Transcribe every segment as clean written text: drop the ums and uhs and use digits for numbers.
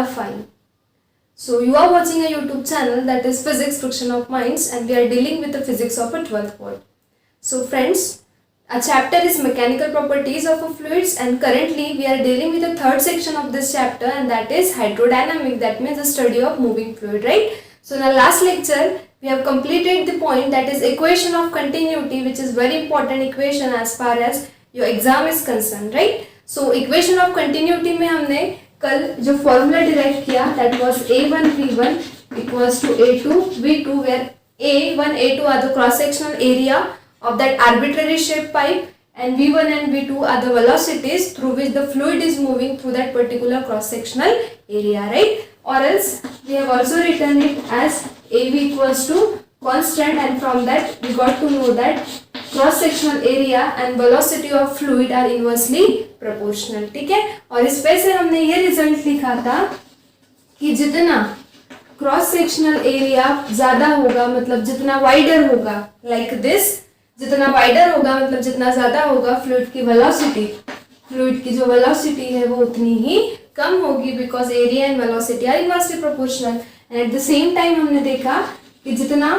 are fine. So you are watching a YouTube channel that is Physics Friction of Minds, and we are dealing with the physics of a 12th board. So friends, a chapter is mechanical properties of a fluids, and currently we are dealing with the third section of this chapter, and that is hydrodynamic. That means the study of moving fluid, right? So in our last lecture we have completed the point, that is equation of continuity, which is very important equation as far as your exam is concerned, right? So equation of continuity में हमने कल जो formula derive किया, that was A1 V1 equals to A2 V2, where A1 A2 are the cross sectional area of that arbitrary shaped pipe, and V1 and V2 are the velocities through which the fluid is moving through that particular cross sectional area, right? Or else we have also written it as AV equals to constant, and from that we got to know that cross sectional area and velocity of fluid are inversely proportional, ठीक है? और इस पे से हमने ये result लिखा था कि जितना क्रॉस सेक्शनल एरिया ज्यादा होगा, मतलब जितना वाइडर होगा, लाइक दिस, जितना वाइडर होगा मतलब जितना ज्यादा होगा, फ्लूइड की वेलोसिटी, फ्लूइड की जो वेलोसिटी है वो उतनी ही कम होगी, because area and velocity are inversely proportional. And at the same time हमने देखा कि जितना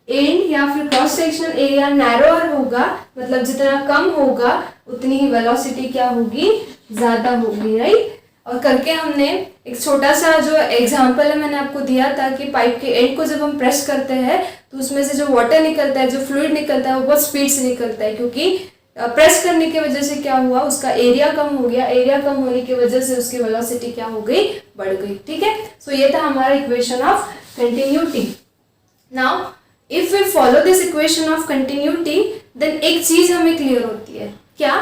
एंड या फिर क्रॉस सेक्शनल एरिया नैरोअर होगा, मतलब जितना कम होगा उतनी ही वेलोसिटी क्या होगी, ज्यादा होगी, राइट? और करके हमने एक छोटा सा जो एग्जांपल है मैंने आपको दिया था कि पाइप के एंड को जब हम प्रेस करते हैं तो उसमें से जो वाटर निकलता है, जो फ्लूइड निकलता है, वो बहुत स्पीड से निकलता है, क्योंकि प्रेस करने की वजह से क्या हुआ, उसका एरिया कम हो गया. एरिया कम होने की वजह से उसकी वेलोसिटी क्या हो गई, बढ़ गई, ठीक है? सो ये था हमारा equation of continuity. Now if we follow this equation of continuity, then एक चीज हमें क्लियर होती है, क्या?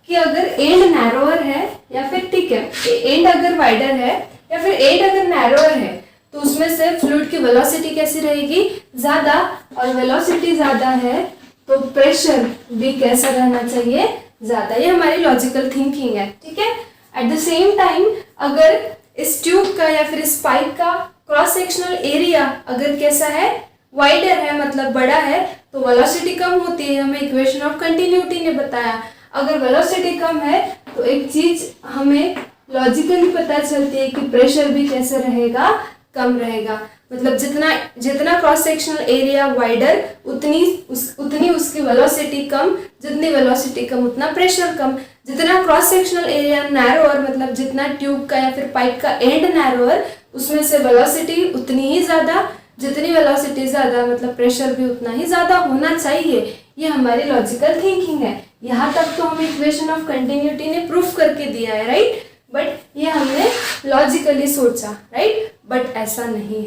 कि अगर एंड नैरोअर है या फिर, ठीक है, एंड अगर वाइडर है या फिर एंड अगर नैरोअर है, तो उसमें से फ्लूइड की वेलोसिटी कैसी रहेगी, ज्यादा, और वेलोसिटी ज्यादा है तो प्रेशर भी कैसा रहना चाहिए, ज्यादा. ये हमारी लॉजिकल थिंकिंग है, ठीक है? एट द सेम टाइम अगर इस ट्यूब का या फिर इस पाइप का क्रॉस सेक्शनल एरिया अगर कैसा है, वाइडर है, मतलब बड़ा है, तो वेलोसिटी कम होती है. हमें इक्वेशन ऑफ कंटिन्यूटी ने बताया, अगर वेलोसिटी कम है तो एक चीज हमें लॉजिकली पता चलती है कि प्रेशर भी कैसे रहेगा, कम रहेगा. मतलब जितना क्रॉस सेक्शनल एरिया वाइडर उतनी उसकी वेलोसिटी कम, जितनी वेलोसिटी कम उतना प्रेशर कम. जितना क्रॉस सेक्शनल एरिया नैरोअर, मतलब जितना ट्यूब का या फिर पाइप का एंड नैरोअर, उसमें से वेलोसिटी उतनी ही ज्यादा, जितनी वेलोसिटी ज्यादा मतलब प्रेशर भी उतना ही ज्यादा होना चाहिए. ये हमारी लॉजिकल थिंकिंग है. यहाँ तक तो हमें इक्वेशन ऑफ कंटिन्यूटी ने प्रूफ करके दिया है, राइट? बट ये हमने लॉजिकली सोचा, राइट? बट ऐसा नहीं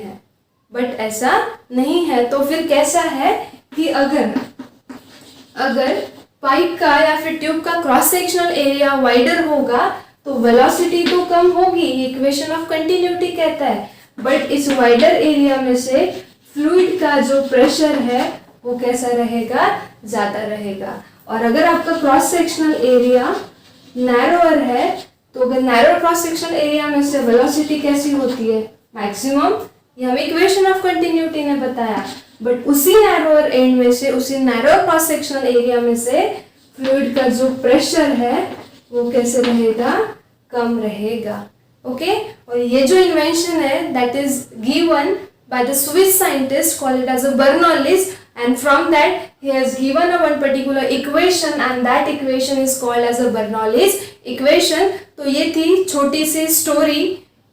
है. तो फिर कैसा है कि अगर पाइप का या फिर ट्यूब का क्रॉस सेक्शनल एरिया वाइडर होगा तो वेलोसिटी तो कम होगी, इक्वेशन ऑफ कंटिन्यूटी कहता है. बट इस वाइडर एरिया में से फ्लूइड का जो प्रेशर है वो कैसा रहेगा, ज्यादा रहेगा. और अगर आपका क्रॉस सेक्शनल एरिया नैरोअर है, तो अगर नैरो क्रॉस सेक्शनल एरिया में से वेलोसिटी कैसी होती है, मैक्सिमम. ये हमें इक्वेशन ऑफ कंटिन्यूटी ने बताया. बट उसी नैरोअर एंड में से, उसी नैरो क्रॉस सेक्शनल एरिया में से फ्लूइड का जो प्रेशर है वो कैसे रहेगा, कम रहेगा. ओके? और ये जो इन्वेंशन है, that is given by the Swiss scientist, call it as a Bernoulli, and from that he has given a one particular equation, and that equation is called as a Bernoulli's equation. तो ये थी छोटी सी story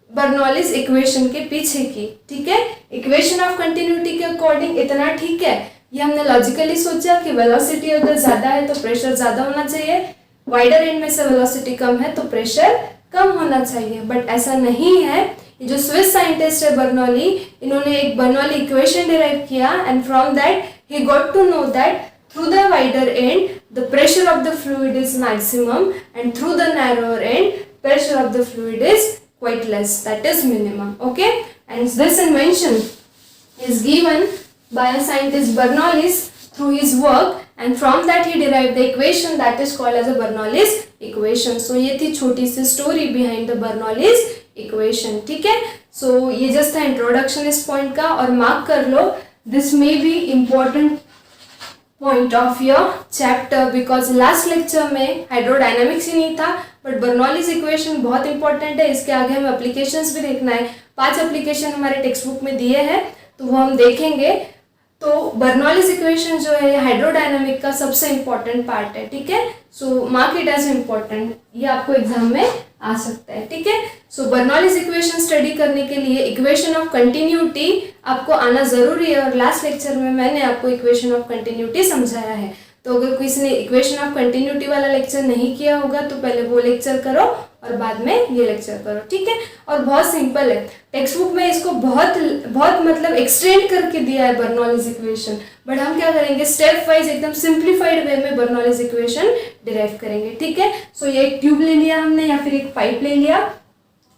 Bernoulli's equation के पीछे की, ठीक है? Equation of continuity के अकॉर्डिंग इतना ठीक है. ये हमने लॉजिकली सोचा कि वेलोसिटी अगर ज्यादा है तो प्रेशर ज्यादा होना चाहिए, वाइडर एंड में से वेलोसिटी कम है तो प्रेशर कम होना चाहिए. बट ऐसा नहीं है. ये जो स्विस साइंटिस्ट है बर्नौली, इन्होंने एक बर्नौली इक्वेशन डिराइव किया, and from that he got to know that through the wider end the pressure of the fluid is maximum, and through the narrower end pressure of the fluid is quite less, that is minimum. Okay? And this invention is given by a scientist Bernoulli through his work, and from that he derived the equation that is called as a Bernoulli's equation. So ये थी छोटी सी story behind the Bernoulli's equation, ठीक है? So ये just था introduction इस point का, और mark कर लो, this may be important point of your chapter because last lecture में hydrodynamics ही नहीं था, बट बर्नौलीज इक्वेशन बहुत इंपॉर्टेंट है, इसके आगे हमें एप्लीकेशंस भी देखना है। 5 एप्लीकेशन हमारे टेक्स्ट बुक में दिए हैं तो वो हम देखेंगे। तो बर्नौलीज इक्वेशन जो है हाइड्रोडायनामिक का सबसे इंपॉर्टेंट पार्ट है, ठीक है। सो मार्क इट एज इम्पोर्टेंट, ये आपको एग्जाम में आ सकता है, ठीक है। सो बर्नौलीज इक्वेशन स्टडी करने के लिए इक्वेशन ऑफ कंटिन्यूटी आपको आना जरूरी है, और लास्ट लेक्चर में मैंने आपको इक्वेशन ऑफ कंटिन्यूटी समझाया है। तो अगर किसी ने इक्वेशन ऑफ कंटिन्यूटी वाला लेक्चर नहीं किया होगा तो पहले वो लेक्चर करो और बाद में ये लेक्चर करो, ठीक है। और बहुत सिंपल है, टेक्स्ट बुक में इसको बहुत मतलब एक्सटेंड करके दिया है बर्नौलीज इक्वेशन, बट हम क्या करेंगे स्टेप वाइज एकदम सिंप्लीफाइड वे में बर्नौलीज इक्वेशन डिराइव करेंगे, ठीक है। सो ये एक ट्यूब ले लिया हमने या फिर एक पाइप ले लिया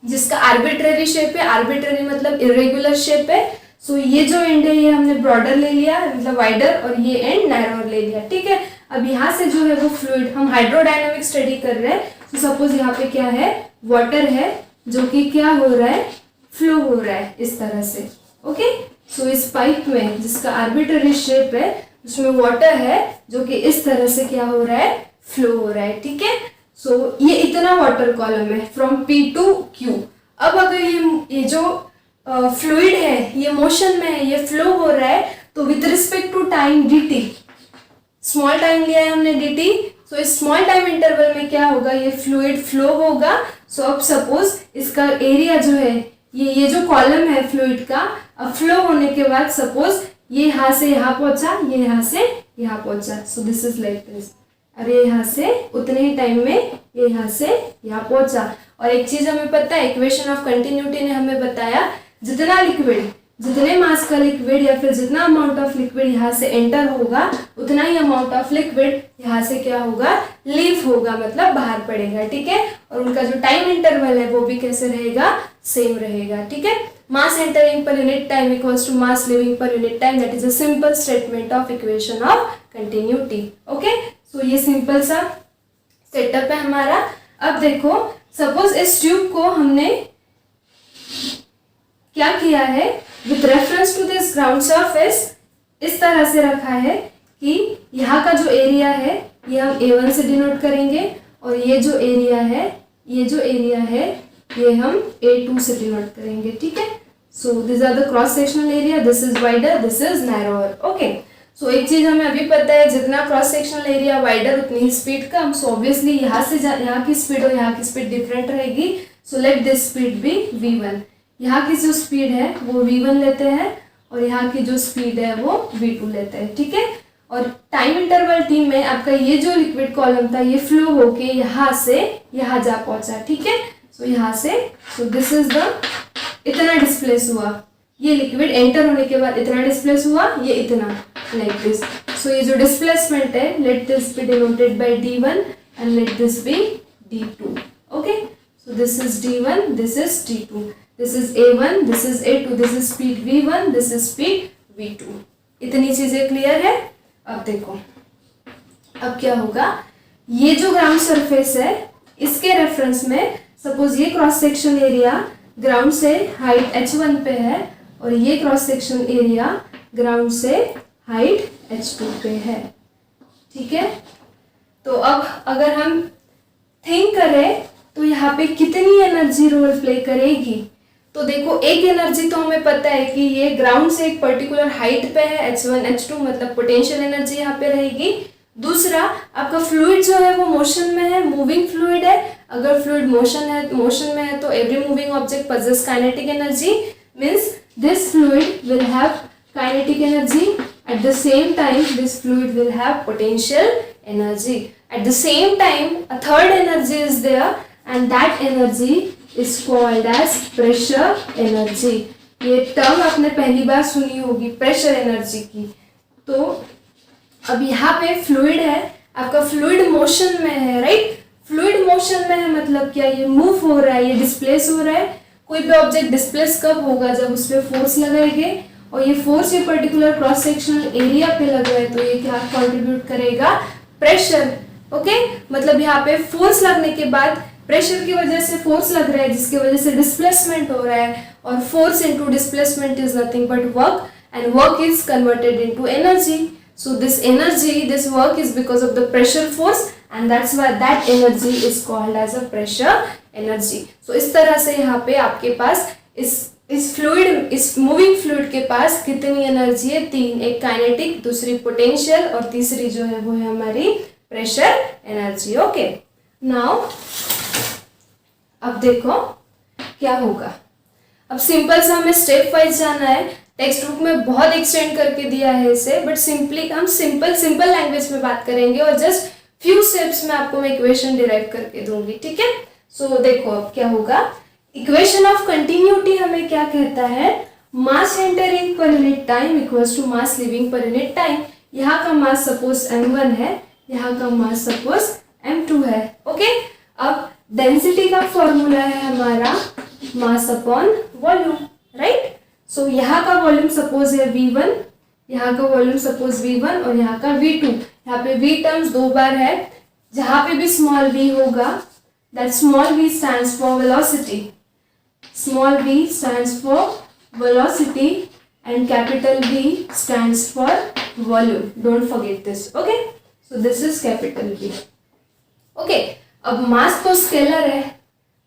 जिसका आर्बिट्रेरी शेप है, आर्बिट्रेरी मतलब इरेगुलर शेप है। सो ये जो एंड है ये हमने ब्रॉडर ले लिया मतलब वाइडर, और ये एंड नैरोर ले लिया, ठीक है। अब यहाँ से जो है वो फ्लूइड, हम हाइड्रोडायनामिक स्टडी कर रहे हैं, तो सपोज यहाँ पे क्या है, वाटर है जो कि क्या हो रहा है, फ्लो हो रहा है इस तरह से, ओके। सो इस पाइप में जिसका आर्बिट्रेरी शेप है उसमें वाटर है जो कि इस तरह से क्या हो रहा है, फ्लो हो रहा है, ठीक है। सो ये इतना वाटर कॉलम है फ्रॉम P टू Q। अब अगर ये जो फ्लूइड है ये मोशन में है, ये फ्लो हो रहा है, तो with respect to time dt, small time लिया है हमने dt, सो इस स्मॉल टाइम इंटरवल में क्या होगा, ये फ्लूइड फ्लो होगा। सो अब सपोज इसका एरिया जो है ये जो कॉलम है फ्लूइड का, अब फ्लो होने के बाद सपोज ये यहाँ से यहाँ पहुंचा, ये यहाँ से यहाँ पहुंचा, सो दिस इज लाइक दिस। अरे यहाँ से उतने ही टाइम में ये यहाँ से यहाँ पहुंचा। और एक चीज हमें पता है, इक्वेशन ऑफ कंटिन्यूटी ने हमें बताया जितना लिक्विड, जितने मास का लिक्विड या फिर जितना अमाउंट ऑफ लिक्विड यहाँ से एंटर होगा उतना ही अमाउंट ऑफ लिक्विड यहाँ से क्या होगा, लीव होगा, मतलब बाहर पड़ेगा, ठीक है। और उनका जो टाइम इंटरवल है वो भी कैसे रहेगा, सेम रहेगा, ठीक है। Mass entering per unit time equals to mass leaving per unit time, that is a simple statement of equation of continuity, okay. So ये सिंपल सा सेटअप है हमारा। अब देखो सपोज इस ट्यूब को हमने क्या किया है, with reference to this ground surface इस तरह से रखा है कि यहाँ का जो एरिया है ये हम A1 से डिनोट करेंगे, और ये जो एरिया है ये हम A2 से डिनोट करेंगे, ठीक है। So this are the cross sectional area, this is wider, this is narrower, okay. So एक चीज हमें अभी पता है, जितना क्रॉस सेक्शनल एरिया वाइडर उतनी ही स्पीड कम। सो ऑब्वियसली यहाँ से यहाँ की स्पीड और यहाँ की स्पीड डिफरेंट रहेगी। So let this speed be V1। यहाँ की जो स्पीड है वो V1 लेते हैं और यहाँ की जो स्पीड है वो V2 लेते हैं, ठीक है। और टाइम इंटरवल T में आपका ये जो लिक्विड कॉलम था ये फ्लो होके यहाँ से यहाँ जा पहुंचा, ठीक है। सो यहाँ से, सो दिस इज द, इतना डिस्प्लेस हुआ, ये लिक्विड एंटर होने के बाद इतना डिस्प्लेस हुआ, ये इतना, लाइक दिस। सो ये जो डिस्प्लेसमेंट है, let this be denoted by D1 and let this be D2, okay. So this is D1, this is D2, this is A1, this is A2, this is speed V1, this is speed V2। इतनी चीजें clear है। अब देखो अब क्या होगा, ये जो ग्राउंड सरफेस है इसके रेफरेंस में सपोज ये क्रॉस सेक्शन एरिया ग्राउंड से हाइट H1 पे है और ये क्रॉस सेक्शन एरिया ग्राउंड से हाइट H2 पे है, ठीक है। तो अब अगर हम थिंक करें तो यहाँ पे कितनी एनर्जी रोल प्ले करेगी, तो देखो एक एनर्जी तो हमें पता है कि ये ग्राउंड से एक पर्टिकुलर हाइट पे है H1 H2, मतलब पोटेंशियल एनर्जी यहाँ पे रहेगी। दूसरा आपका फ्लूइड जो है वो मोशन में है, मूविंग फ्लूइड है। अगर फ्लूइड मोशन में है तो every moving object possess kinetic energy, means this fluid will have kinetic energy, at the same time this fluid will have potential energy. At the same time a third energy is there and that energy is called as pressure energy। ये term आपने पहली बार सुनी होगी pressure energy की। तो अब यहाँ पे फ्लूइड है, आपका फ्लूइड मोशन में है, राइट। फ्लूइड मोशन में है मतलब क्या, ये मूव हो रहा है, ये डिस्प्लेस हो रहा है। कोई भी ऑब्जेक्ट डिस्प्लेस कब होगा, जब उस पर फोर्स लगाएंगे, और ये फोर्स ये पर्टिकुलर क्रॉस सेक्शनल एरिया पे लग रहा है, तो ये क्या कंट्रीब्यूट करेगा, प्रेशर, ओके। मतलब यहाँ पे फोर्स लगने के बाद प्रेशर की वजह से फोर्स लग रहा है जिसकी वजह से डिस्प्लेसमेंट हो रहा है, और force into displacement is nothing but work, and work is converted into energy. So this energy, this work is because of the pressure force and that's why that energy is called as a pressure energy. So इस तरह से यहाँ पे आपके पास इस fluid, इस moving fluid के पास कितनी एनर्जी है? 3, एक काइनेटिक, दूसरी पोटेंशियल और तीसरी जो है वो है हमारी प्रेशर एनर्जी. ओके, नाउ अब देखो क्या होगा. अब सिंपल सा हमें स्टेप वाइज जाना है. टेक्स्ट बुक में बहुत एक्सटेंड करके दिया है इसे, बट सिंपली हम सिंपल लैंग्वेज में बात करेंगे और जस्ट फ्यू स्टेप्स में आपको मैं इक्वेशन डिराइव करके दूंगी. ठीक है, सो देखो अब क्या होगा. इक्वेशन ऑफ कंटिन्यूटी हमें क्या कहता है? Mass entering per unit time equals to mass leaving per unit time. यहाँ का मास सपोज m1 है, यहाँ का मास सपोज m2 है. ओके, अब डेंसिटी का फॉर्मूला है हमारा मास अपॉन वॉल्यूम, राइट. सो यहाँ का वॉल्यूम सपोज है V1, यहाँ का वॉल्यूम सपोज V1 और यहाँ का V2. यहाँ पे V टर्म्स 2 बार है. जहाँ पे भी स्मॉल v होगा, that small v stands for velocity. Small v stands for velocity and capital V stands for volume. Don't forget this. Okay, so this is capital V. Okay, अब मास तो scalar है.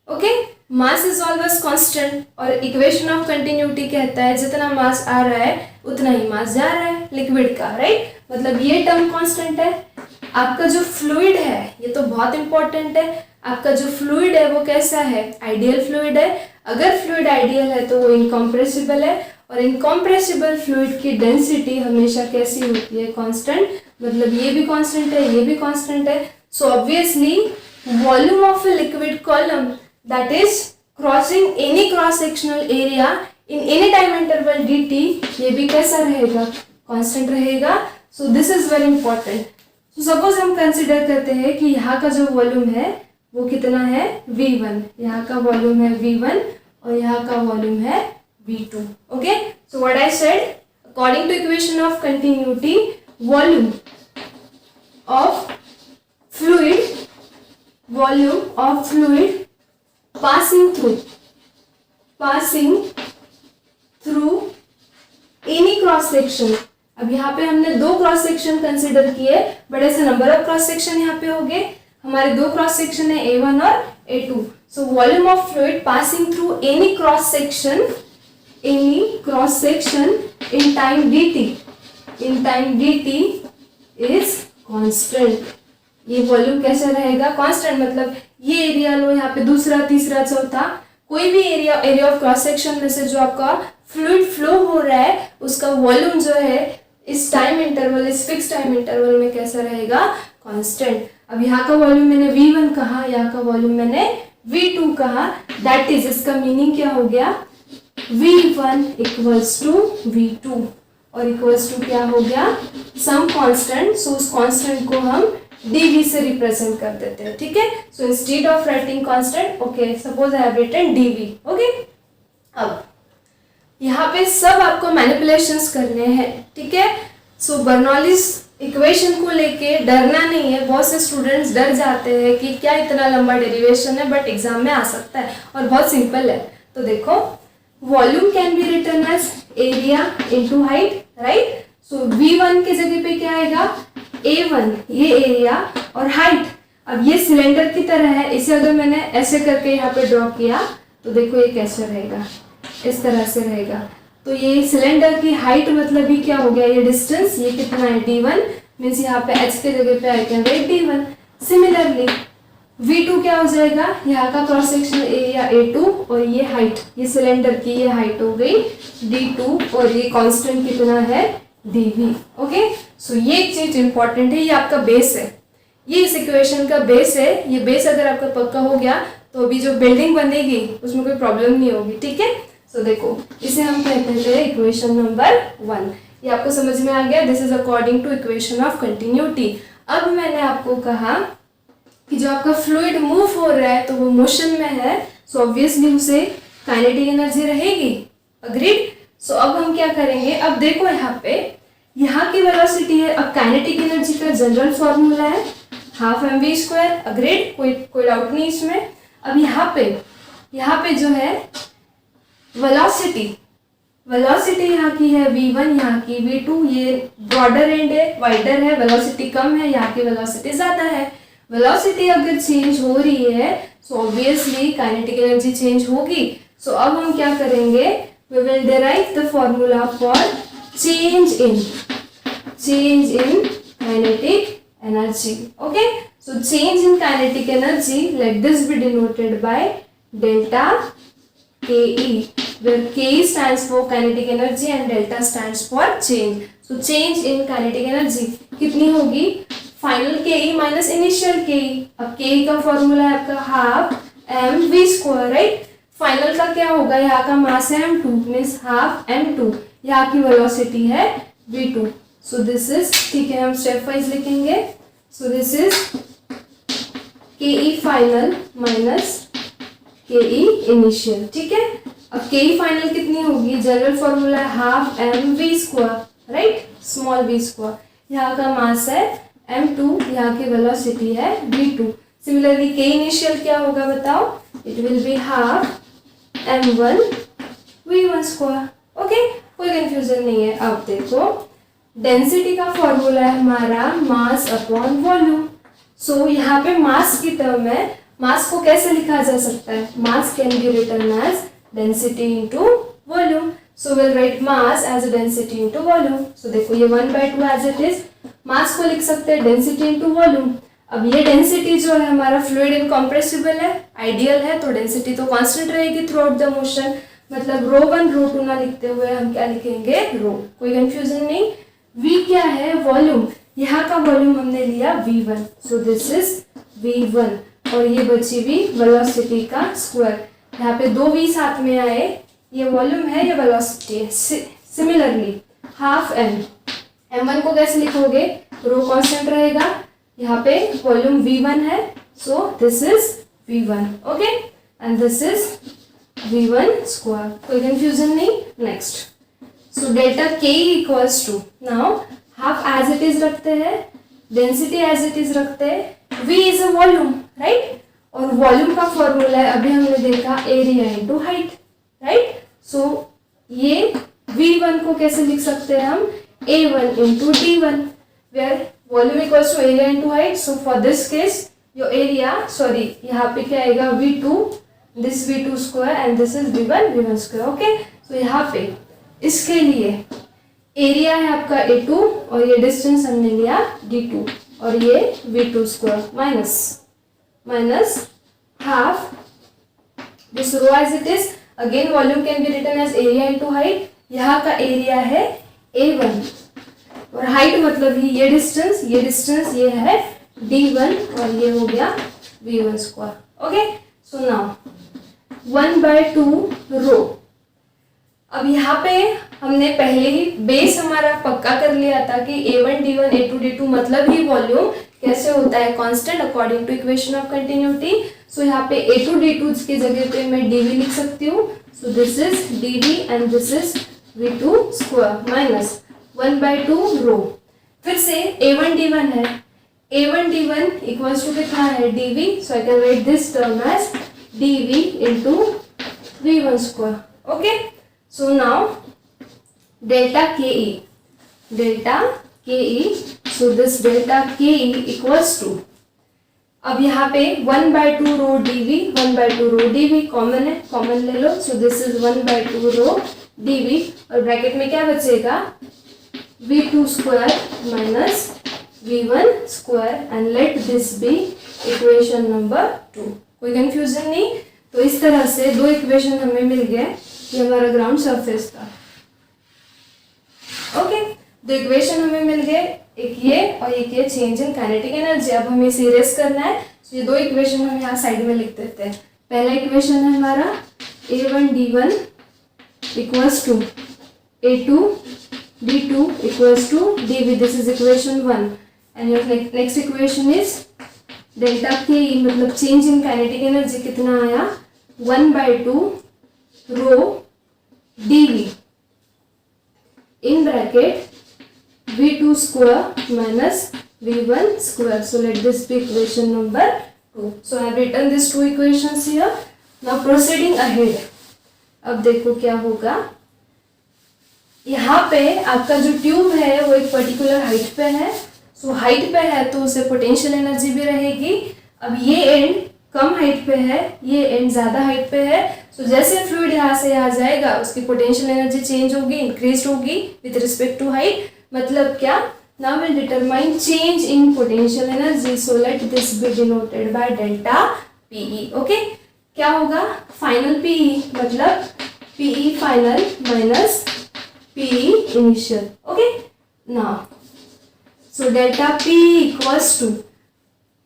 Okay, mass is always constant और equation of continuity कहता है जितना मास आ रहा है उतना ही मास जा रहा है लिक्विड का, राइट. मतलब ये टर्म कांस्टेंट है. आपका जो फ्लूइड है, ये तो बहुत इंपॉर्टेंट है, आपका जो फ्लूइड है वो कैसा है? आइडियल फ्लूइड है. अगर फ्लूइड आइडियल है तो वो इनकम्प्रेसिबल है और इनकम्प्रेसिबल फ्लूइड की डेंसिटी हमेशा कैसी होती है? कांस्टेंट. मतलब ये भी कांस्टेंट है, ये भी कांस्टेंट है. So obviously volume of a liquid column that is crossing any cross sectional area in any time interval dt, ये भी कैसा रहेगा? कांस्टेंट रहेगा. सो this is very important. So suppose हम कंसिडर करते हैं कि यहाँ का जो वॉल्यूम है वो कितना है? V1. यहाँ का वॉल्यूम है V1 और यहाँ का वॉल्यूम है V2. Okay, so what I said, according to equation of continuity, volume of fluid passing through any cross section. अब यहाँ पे हमने 2 क्रॉस सेक्शन कंसिडर किए, बड़े से नंबर ऑफ क्रॉस सेक्शन यहाँ पे हो गए. हमारे 2 क्रॉस सेक्शन है A1 और A2. So volume of fluid passing through any cross section in time dt is constant. ये वॉल्यूम कैसे रहेगा? कांस्टेंट. मतलब ये एरिया लो, यहाँ पे दूसरा, तीसरा, चौथा, कोई भी एरिया ऑफ क्रॉस सेक्शन में से जो आपका फ्लूइड फ्लो हो रहा है उसका वॉल्यूम जो है इस टाइम इंटरवल, इस फिक्स टाइम इंटरवल में कैसा रहेगा? कांस्टेंट. अब यहाँ का वॉल्यूम मैंने V1 कहा, यहाँ का वॉल्यूम मैंने V2 कहा. दैट इज, इसका मीनिंग क्या हो गया? V1 इक्वल्स टू V2 और इक्वल्स टू क्या हो गया? Some constant. सो उस कांस्टेंट को हम dV से रिप्रेजेंट कर देते हैं. ठीक है, so instead of writing constant, okay, suppose I have written dV. Okay, अब यहाँ पे सब आपको मैनिपुलेशंस करने हैं. ठीक है, सो बर्नौलीज इक्वेशन को लेके डरना नहीं है. बहुत से स्टूडेंट्स डर जाते हैं कि क्या इतना लंबा डेरिवेशन है, बट एग्जाम में आ सकता है और बहुत सिंपल है. तो देखो, volume can be written as area into height, right. So V1 की जगह पे क्या आएगा? A1, ये एरिया और हाइट. अब ये सिलेंडर की तरह है, इसे अगर मैंने ऐसे करके यहाँ पे ड्रॉ किया तो देखो ये कैसे रहेगा? इस तरह से रहेगा. तो ये सिलेंडर की हाइट मतलब ही क्या हो गया? ये डिस्टेंस, ये कितना है? D1. मीन्स यहाँ पे h के जगह पे आई can right D1. Similarly V2 क्या हो जाएगा? यहाँ का क्रॉस सेक्शनल एरिया A2 और ये हाइट, ये सिलेंडर की ये हाइट हो गई D2 और ये कांस्टेंट कितना है? dV. ओके, सो ये एक चीज इंपॉर्टेंट है, ये आपका बेस है, ये इस इक्वेशन का बेस है. ये बेस अगर आपका पक्का हो गया तो अभी जो बिल्डिंग बनेगी उसमें कोई प्रॉब्लम नहीं होगी. ठीक है, सो देखो, इसे हम कहते हैं इक्वेशन नंबर 1. ये आपको समझ में आ गया? This is according to equation of continuity. अब मैंने आपको कहा कि जो आपका फ्लूइड मूव हो रहा है तो वो मोशन में है, सो ऑब्वियसली उसे काइनेटिक एनर्जी रहेगी. अग्रीड. सो अब हम क्या करेंगे? अब देखो यहाँ की वेलोसिटी है. अब काइनेटिक एनर्जी का जनरल फॉर्मूला है हाफ mv². अग्रीड, कोई डाउट नहीं इसमें. अब यहाँ पे जो है वेलोसिटी, वेलोसिटी यहाँ की है v1, यहाँ की v2, ये ब्रॉडर एंड है, वाइडर है, वेलोसिटी कम है, यहाँ की वेलोसिटी ज़्यादा है। वेलोसिटी अगर चेंज हो रही है so obviously kinetic energy change होगी। सो अब हम क्या करेंगे, we will derive the formula for change in kinetic energy. Okay, so change in kinetic energy, let this be denoted by delta KE, where KE stands for kinetic energy and delta stands for change. So change in kinetic energy कितनी होगी, final KE minus initial KE। अब KE का formula है आपका half mv square, right. Final का क्या होगा, यहाँ का मास है m2 मीन्स हाफ m2, यहाँ की वेलोसिटी है v2। सो दिस इज, ठीक है, हम स्टेप वाइज लिखेंगे। सो this is KE final minus KE initial, ठीक है। अब KE फाइनल कितनी होगी, जनरल फॉर्मूला है half mv square, right, small v square. यहाँ का मास है m2, यहाँ की वेलोसिटी है v2। सिमिलरली KE इनिशियल क्या होगा बताओ, it will be half m1 v1 square. Okay, कोई कंफ्यूजन नहीं है। अब देखो डेंसिटी का फॉर्मूला है हमारा मास अपॉन वॉल्यूम। सो यहाँ पे मास की टर्म है, मास को कैसे लिखा जा सकता है, mass can be written as density into volume. So will write mass as a density into volume. So देखो ये 1/2 एज इट इज, मास को लिख सकते हैं डेंसिटी इनटू वॉल्यूम। अब ये डेंसिटी जो है हमारा फ्लूइड इनकम्प्रेसिबल है, आइडियल है, तो डेंसिटी तो कांस्टेंट रहेगी थ्रू आउट द मोशन, मतलब ρ1 ρ2 ना लिखते हुए हम क्या लिखेंगे, रो। कोई कंफ्यूजन नहीं। v क्या है, वॉल्यूम, यहाँ का वॉल्यूम हमने लिया v1, so this is v1, और ये बची हुई वेलोसिटी का स्क्वायर। यहाँ पे दो v साथ में आए, ये वॉल्यूम है, ये वेलोसिटी है। सिमिलरली हाफ m1 को कैसे लिखोगे, रो कांस्टेंट रहेगा, यहाँ पे वॉल्यूम v1 है, so this is v1, okay, and this is v1 square. कोई कंफ्यूजन नहीं। Next, so delta k equals to, now half as it is रखते हैं, डेंसिटी एज इट इज रखते हैं, v is a volume, right, और volume का formula है अभी हमने देखा एरिया इनटू हाइट, राइट। सो ये v1 को कैसे लिख सकते हैं हम, a1 into d1, where volume equals to area into height. So for this case your area, sorry यहाँ पे क्या आएगा v2, this v2 square and this is v1 square. Okay, so यहाँ पे इसके लिए एरिया है आपका a2 और ये डिस्टेंस हमने लिया d2, और ये v2 square minus half this rho as it is. Again volume can be written as area into height. यहाँ का एरिया है a1 और हाइट मतलब ही ये डिस्टेंस ये है d1 और ये हो गया v1 square. Okay, so now 1/2 रो। अब यहाँ पे हमने पहले ही बेस हमारा पक्का कर लिया था कि a1 d1 a2 d2 मतलब ही वॉल्यूम कैसे होता है, constant according to equation of continuity. So यहाँ पे a2 d2 की जगह पे मैं dv लिख सकती हूँ। सो this is dv and this is v2 square minus 1/2 रो। फिर से a1 d1 है, a1 d1 इक्वल्स टू कितना है dv, so I can write this term as dv into v1 square. Okay, so now delta ke, so this delta ke equals to, अब यहाँ पे 1/2 rho dv, 1/2 rho dv common है, common ले लो। So this is 1/2 rho dv और bracket में क्या बचेगा, v2 square minus v1 square and let this be equation number 2। कोई कंफ्यूजन नहीं। तो इस तरह से दो इक्वेशन हमें मिल गए, ये हमारा ग्राउंड सरफेस था। ओके, दो इक्वेशन हमें मिल गए, एक ये और एक ये चेंज इन काइनेटिक एनर्जी। अब हमें इसे इरेज करना है, तो ये दो इक्वेशन हम यहाँ साइड में लिख देते हैं। पहला इक्वेशन है हमारा a1 d1 equals to a2 d2 equals to dv, this is equation 1 and your next equation is delta K, मतलब चेंज इन काइनेटिक एनर्जी कितना आया, 1/2 rho dv in bracket v2 square minus v1 square. So let this be equation number 2. So I have written these two equations here. Now proceeding ahead. अब देखो क्या होगा, यहाँ पे आपका जो ट्यूब है वो एक पर्टिकुलर हाइट पे है, सो हाइट पे है तो उसे पोटेंशियल एनर्जी भी रहेगी। अब ये एंड कम हाइट पे है, ये एंड ज़्यादा हाइट पे है, सो जैसे फ्लूइड यहाँ से यहाँ जाएगा उसकी पोटेंशियल एनर्जी चेंज होगी, इंक्रीज होगी विद रिस्पेक्ट टू हाइट। मतलब क्या, now will determine change in potential energy, so let this be denoted by delta PE. Okay, क्या होगा, फाइनल पीई मतलब PE final minus PE initial. Okay, now so delta P equals to,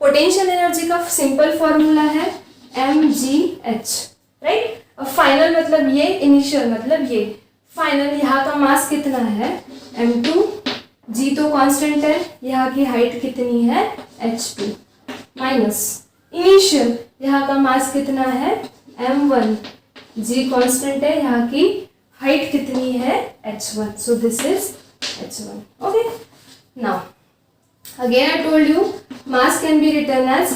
potential energy का simple formula है mgh, right. अब final मतलब ये, initial मतलब ये। फाइनल यहाँ का मास कितना है m2, g तो कांस्टेंट है, यहाँ की हाइट कितनी है h2, माइनस इनिशियल यहाँ का मास कितना है m1, g कांस्टेंट है, यहाँ की हाइट कितनी है h1, so this is h1। Okay, now again I told you mass can be written as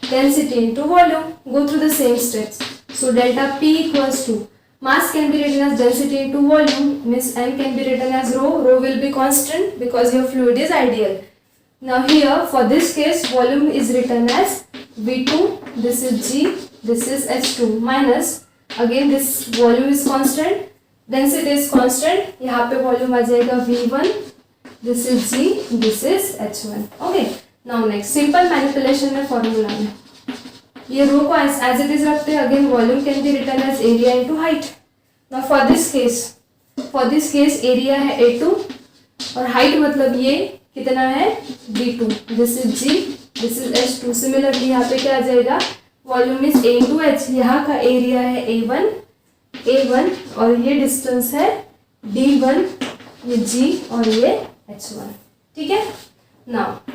density into volume. Go through the same steps. So delta P equals to, mass can be written as density into volume, means M can be written as rho. Rho will be constant because your fluid is ideal. Now here for this case volume is written as V2, this is G, this is H2, minus again this volume is constant, density is constant, यहाँ पे volume आ जाएगा V1, this is G, this is H1। okay, now next simple manipulation में formula में ये रो को as it is रखते हैं, again volume can be written as area into height। now for this case area है A2 और height मतलब ये कितना है B2, this is G, this is H2। similarly यहाँ पे क्या आ जाएगा, volume is A into H, यहाँ का area है A1 और ये distance है D1, ये G और ये H1। ठीक है, now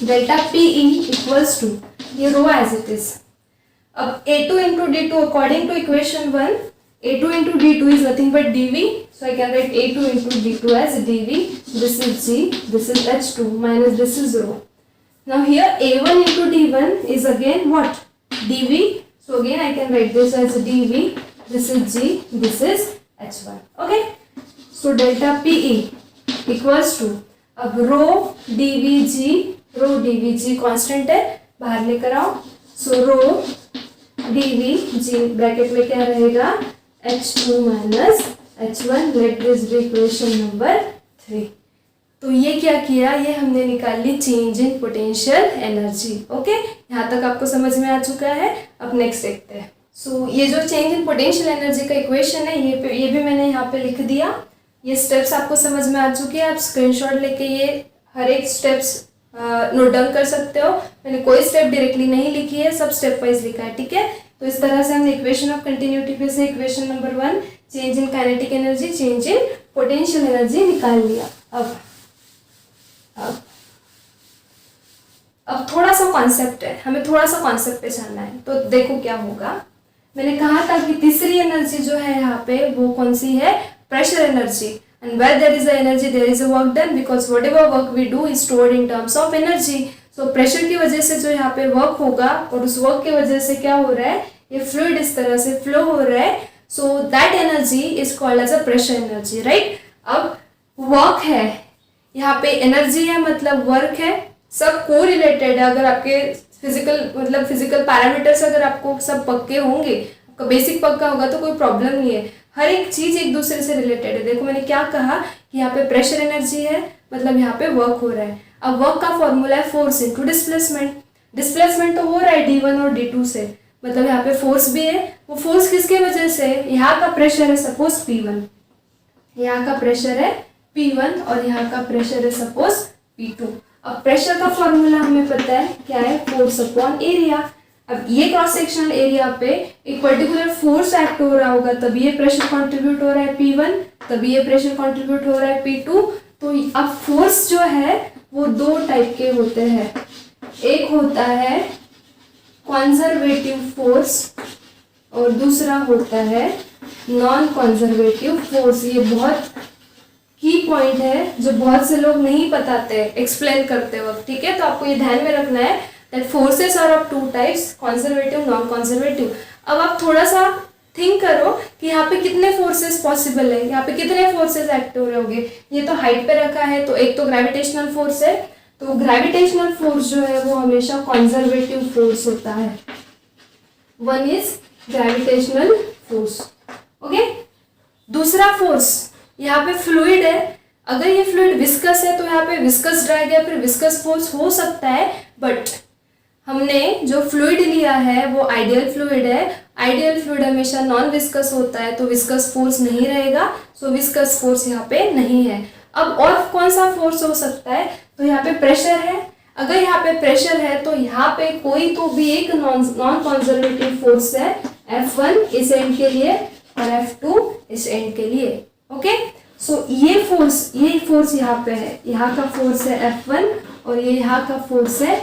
delta PE equals to, ये रो एज इट इज। अब A2 into D2 according to equation 1, A2 into D2 is nothing but dV, so I can write A2 into D2 as dV, this is G, this is H2 minus this is rho। now here A1 into D1 is again what, dV, so again I can write this as dV, this is G, this is H1। okay, so delta PE equals to, अब rho DV जी constant है, बाहर लेकर आओ, सो रो DV जी bracket में क्या रहेगा H2 minus H1, let this be equation number 3। तो ये क्या किया, ये हमने निकाल ली change in potential energy. Okay, यहाँ तक आपको समझ में आ चुका है। अब नेक्स्ट देखते हैं। सो ये जो चेंज इन पोटेंशियल एनर्जी का इक्वेशन है ये भी मैंने यहाँ पे लिख दिया। ये स्टेप्स आपको समझ में आ चुके हैं, आप स्क्रीनशॉट लेके ये हर एक स्टेप्स नोट डाउन कर सकते हो। मैंने कोई स्टेप डायरेक्टली नहीं लिखी है, सब स्टेप वाइज लिखा है। ठीक है, तो इस तरह से हमने इक्वेशन ऑफ कंटिन्यूटी पे से equation number 1 change in kinetic energy, change in potential energy निकाल लिया। अब थोड़ा सा कॉन्सेप्ट है, हमें थोड़ा सा कॉन्सेप्ट पे चलना है। तो देखो क्या होगा, मैंने कहा था कि तीसरी एनर्जी जो है यहाँ पे वो कौन सी है, pressure energy, and where there is a energy there is a work done, because whatever work we do is stored in terms of energy। so pressure की वजह से जो यहाँ पे वर्क होगा और उस वर्क की वजह से क्या हो रहा है, ये फ्लूइड इस तरह से फ्लो हो रहा है, so that energy is called as a pressure energy, right। अब वर्क है यहाँ पे, एनर्जी है मतलब वर्क है, सब को रिलेटेड है। अगर आपके फिजिकल पैरामीटर्स अगर आपको सब पक्के होंगे, आपका बेसिक पक्का होगा तो कोई प्रॉब्लम नहीं है। हर एक चीज एक दूसरे से रिलेटेड है। देखो मैंने क्या कहा कि यहाँ पे प्रेशर एनर्जी है मतलब यहाँ पे वर्क हो रहा है। अब वर्क का फॉर्मूला है फोर्स इनटू डिस्प्लेसमेंट। डिस्प्लेसमेंट तो हो रहा है D1 और D2 से, मतलब यहाँ पे फोर्स भी है। वो फोर्स किसके वजह से, यहाँ का प्रेशर है सपोज P1, यहाँ का प्रेशर है P1 और यहाँ का प्रेशर है सपोज P2। अब प्रेशर का फॉर्मूला हमें पता है क्या है, फोर्स अपॉन एरिया। अब ये क्रॉस सेक्शनल एरिया पे एक पर्टिकुलर फोर्स एक्ट हो रहा होगा, तभी ये प्रेशर कंट्रीब्यूट हो रहा है P1, तभी ये प्रेशर कंट्रीब्यूट हो रहा है P2। तो अब फोर्स जो है वो दो टाइप के होते हैं, एक होता है कंजर्वेटिव फोर्स और दूसरा होता है नॉन कंजर्वेटिव फोर्स। ये बहुत की पॉइंट है जो बहुत से लोग नहीं बताते एक्सप्लेन करते वक्त। ठीक है, तो आपको ये ध्यान में रखना है that forces are of two types, conservative, non-conservative। अब आप थोड़ा सा थिंक करो कि यहाँ पे कितने फोर्सेस पॉसिबल है, यहाँ पे कितने फोर्सेस एक्ट हो रहे होंगे। ये तो हाइट पे रखा है, तो एक तो ग्रेविटेशनल फोर्स है, तो ग्रेविटेशनल फोर्स जो है वो हमेशा कंजर्वेटिव फोर्स होता है। One is gravitational force, okay. दूसरा फोर्स, यहाँ पे फ्लूइड है, अगर ये फ्लूइड विस्कस है तो यहाँ पे विस्कस ड्रैग या फिर विस्कस फोर्स हो सकता है, बट हमने जो फ्लूइड लिया है वो आइडियल फ्लूइड है। आइडियल फ्लूइड हमेशा नॉन विस्कस होता है, तो विस्कस फोर्स नहीं रहेगा, सो विस्कस फोर्स यहाँ पे नहीं है। अब और कौन सा फोर्स हो सकता है, तो यहाँ पे प्रेशर है। अगर यहाँ पे प्रेशर है तो यहाँ पे कोई तो भी एक नॉन कंजर्वेटिव फोर्स है, F1 इस एंड के लिए और F2 इस एंड के लिए, ओके। सो ये फोर्स यहाँ पे है, यहाँ का फोर्स है F1 और ये यहाँ का फोर्स है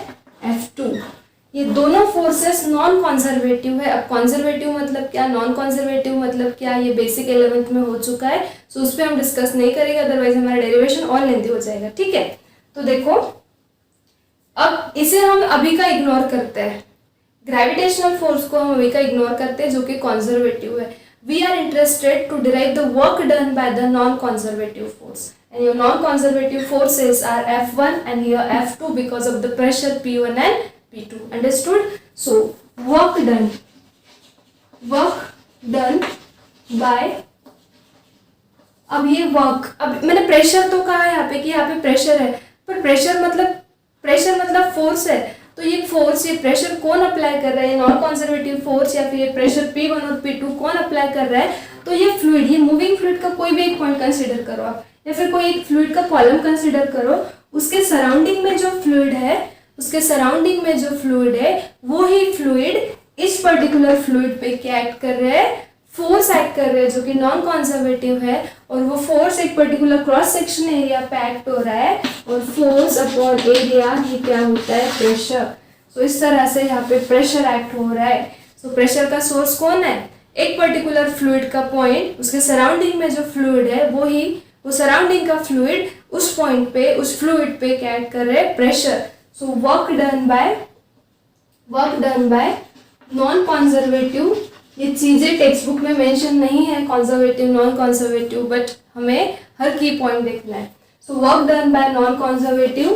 F2। ये दोनों फोर्सेस नॉन कंजर्वेटिव है। अब कंजर्वेटिव मतलब क्या, नॉन कंजर्वेटिव मतलब क्या, ये बेसिक 11th में हो चुका है, सो उस पर हम डिस्कस नहीं करेंगे, अदरवाइज हमारा डेरिवेशन और लेंथी हो जाएगा, ठीक है। तो देखो, अब इसे हम अभी का इग्नोर करते हैं, ग्रेविटेशनल फोर्स को हम अभी का इग्नोर करते हैं जो कि कंजर्वेटिव है। We are interested to derive the work done by the non conservative force, and your non-conservative forces are F1 and here F2 because of the pressure P1 and P2. Understood? So work done by, अब ये work, अब मैंने pressure तो कहा है यहाँ पे कि यहाँ पे प्रेशर है, पर प्रेशर मतलब फोर्स है, तो ये फोर्स, ये प्रेशर कौन अप्लाई कर रहा है, नॉन कंजर्वेटिव फोर्स या फिर ये प्रेशर P1 और P2 कौन अप्लाई कर रहा है, तो ये फ्लूइड, ये मूविंग फ्लूइड का कोई भी एक पॉइंट कंसिडर करो आप, या फिर कोई एक फ्लूइड का कॉलम कंसिडर करो, उसके सराउंडिंग में जो फ्लूइड है, वो ही फ्लूइड इस पर्टिकुलर फ्लूइड पे क्या एक्ट कर रहे हैं, फोर्स एक्ट कर रहे हैं जो कि नॉन कंजर्वेटिव है, और वो फोर्स एक पर्टिकुलर क्रॉस सेक्शन एरिया पे एक्ट हो रहा है, और फोर्स अपॉन एरिया ये क्या होता है, प्रेशर। सो इस तरह से यहाँ पे प्रेशर एक्ट हो रहा है। सो प्रेशर का सोर्स कौन है, एक पर्टिकुलर फ्लूइड का पॉइंट, उसके सराउंडिंग में जो फ्लूइड है वो सराउंडिंग का फ्लूइड उस पॉइंट पे, उस फ्लूइड पे क्या एक्ट कर रहे हैं, प्रेशर। सो work done bye non conservative, ये चीजें टेक्स्ट बुक में मेंशन नहीं है, कंजर्वेटिव नॉन कंजर्वेटिव, बट हमें हर की पॉइंट देखना है। सो work done bye non conservative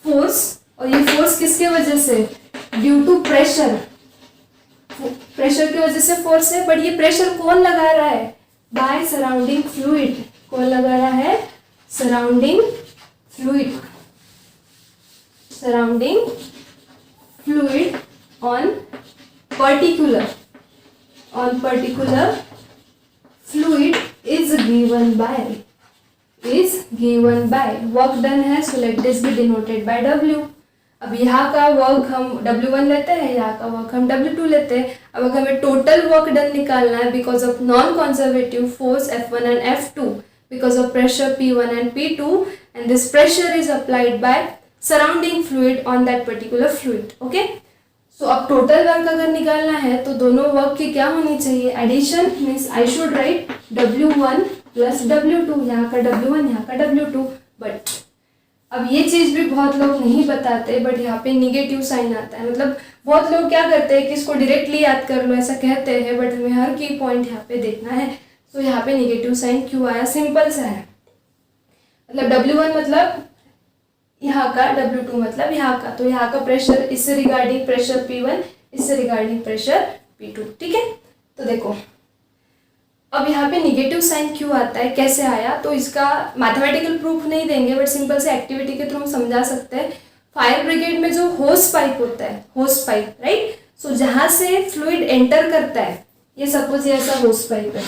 force, और ये फोर्स किसके वजह से, ड्यू टू प्रेशर की वजह से फोर्स है, बट ये प्रेशर कौन लगा रहा है, बाय सराउंडिंग फ्लूइड। कौन लगा रहा है, surrounding fluid on particular fluid is given by work done है, so let this be denoted by W। अब यहाँ का वर्क हम W1 लेते हैं, यहाँ का वर्क हम W2 लेते हैं। अब अगर हमें टोटल वर्क डन निकालना है because of non conservative force F1 and F2, because of pressure P1 and P2, and this pressure is applied by surrounding fluid on that particular fluid, okay? So अब total work अगर निकालना है तो दोनों work की क्या होनी चाहिए, addition, means I should write W1 plus W2, यहाँ का W1 यहाँ का W2, बट अब ये चीज भी बहुत लोग नहीं बताते, बट यहाँ पे निगेटिव साइन आता है, मतलब बहुत लोग क्या करते हैं कि इसको डायरेक्टली याद कर लो ऐसा कहते हैं, बट हमें हर की पॉइंट यहाँ पे देखना है। तो यहाँ पे निगेटिव साइन क्यों आया, सिंपल सा है, मतलब W1 मतलब यहाँ का, W2 मतलब यहाँ का, तो यहाँ का प्रेशर इससे रिगार्डिंग प्रेशर P1, इससे रिगार्डिंग प्रेशर P2, ठीक है। तो देखो अब यहाँ पे निगेटिव साइन क्यों आता है, कैसे आया, तो इसका मैथमेटिकल प्रूफ नहीं देंगे, बट सिंपल से एक्टिविटी के थ्रू हम समझा सकते हैं। फायर ब्रिगेड में जो होस पाइप होता है, होस पाइप, राइट, सो जहाँ से फ्लूइड एंटर करता है, ये सपोज ये ऐसा होस पाइप है,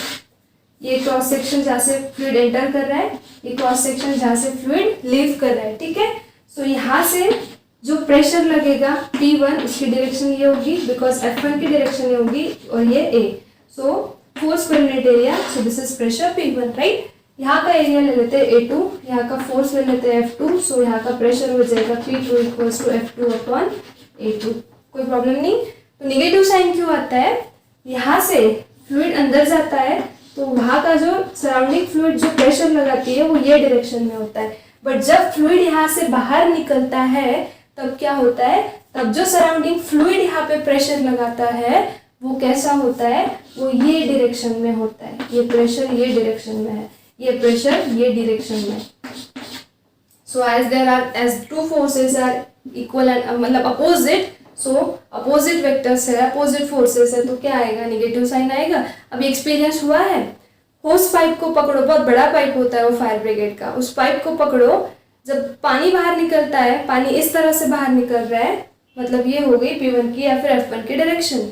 ये क्रॉस सेक्शन जहाँ से फ्लूइड एंटर कर रहा है, ये क्रॉस सेक्शन जहाँ से फ्लूइड लीव कर रहा है, ठीक है। सो यहाँ से जो प्रेशर लगेगा P1, उसकी डायरेक्शन ये होगी बिकॉज F1 की डायरेक्शन ये होगी, और ये A, so force per unit area, so this is pressure P1, right. यहाँ का एरिया ले लेते हैं A2, यहाँ का फोर्स ले लेते हैं F2, सो यहाँ का प्रेशर हो जाएगा P2 equals to F2 upon A2, कोई प्रॉब्लम नहीं। तो निगेटिव साइन क्यों आता है, यहाँ से फ्लूइड अंदर जाता है तो वहाँ का जो सराउंडिंग फ्लूइड जो प्रेशर लगाती है वो ये डायरेक्शन में होता है, बट जब फ्लूइड यहाँ से बाहर निकलता है तब क्या होता है, तब जो सराउंडिंग फ्लूइड यहाँ पे प्रेशर लगाता है वो कैसा होता है, वो ये डायरेक्शन में होता है, ये प्रेशर ये डायरेक्शन में है, ये प्रेशर ये डायरेक्शन में। So as two forces are equal and मतलब अपोजिट, सो अपोजिट वेक्टर्स है, अपोजिट फोर्सेस है, तो क्या आएगा, नेगेटिव साइन आएगा। अभी एक्सपीरियंस हुआ है, होस पाइप को पकड़ो, बहुत बड़ा पाइप होता है वो फायर ब्रिगेड का, उस पाइप को पकड़ो, जब पानी बाहर निकलता है, पानी इस तरह से बाहर निकल रहा है, मतलब ये हो गई P1 की या फिर F1 की डायरेक्शन।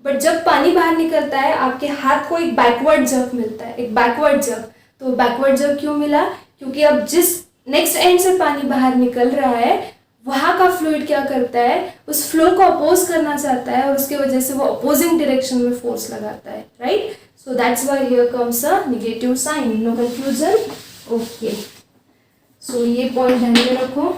बट जब पानी बाहर निकलता है आपके हाथ को एक बैकवर्ड जर्क मिलता है, एक बैकवर्ड जर्क। तो बैकवर्ड जर्क क्यों मिला, क्योंकि अब जिस नेक्स्ट एंड से पानी बाहर निकल रहा है वहाँ का फ्लूइड क्या करता है, उस फ्लो को अपोज करना चाहता है और उसके वजह से वो अपोजिंग डायरेक्शन में फोर्स लगाता है, right. So that's why here comes a negative sign, no confusion, okay. So ये पॉइंट ध्यान में रखो।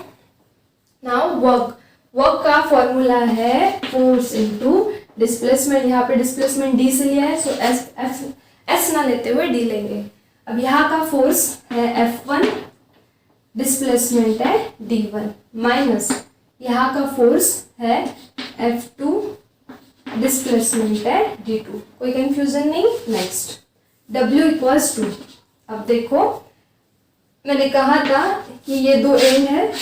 नाउ वर्क का फॉर्मूला है फोर्स इनटू डिस्प्लेसमेंट। यहाँ पे डिस्प्लेसमेंट डी से लिया है, सो एस ना लेते हुए डी लेंगे। अब यहाँ का फोर्स है F1, डिस्प्लेसमेंट है D1, माइनस यहाँ का फोर्स है F2, डिस्प्लेसमेंट है D2। कोई कंफ्यूजन नहीं। नेक्स्ट W इक्वल्स टू, अब देखो मैंने कहा था कि ये दो एंड है,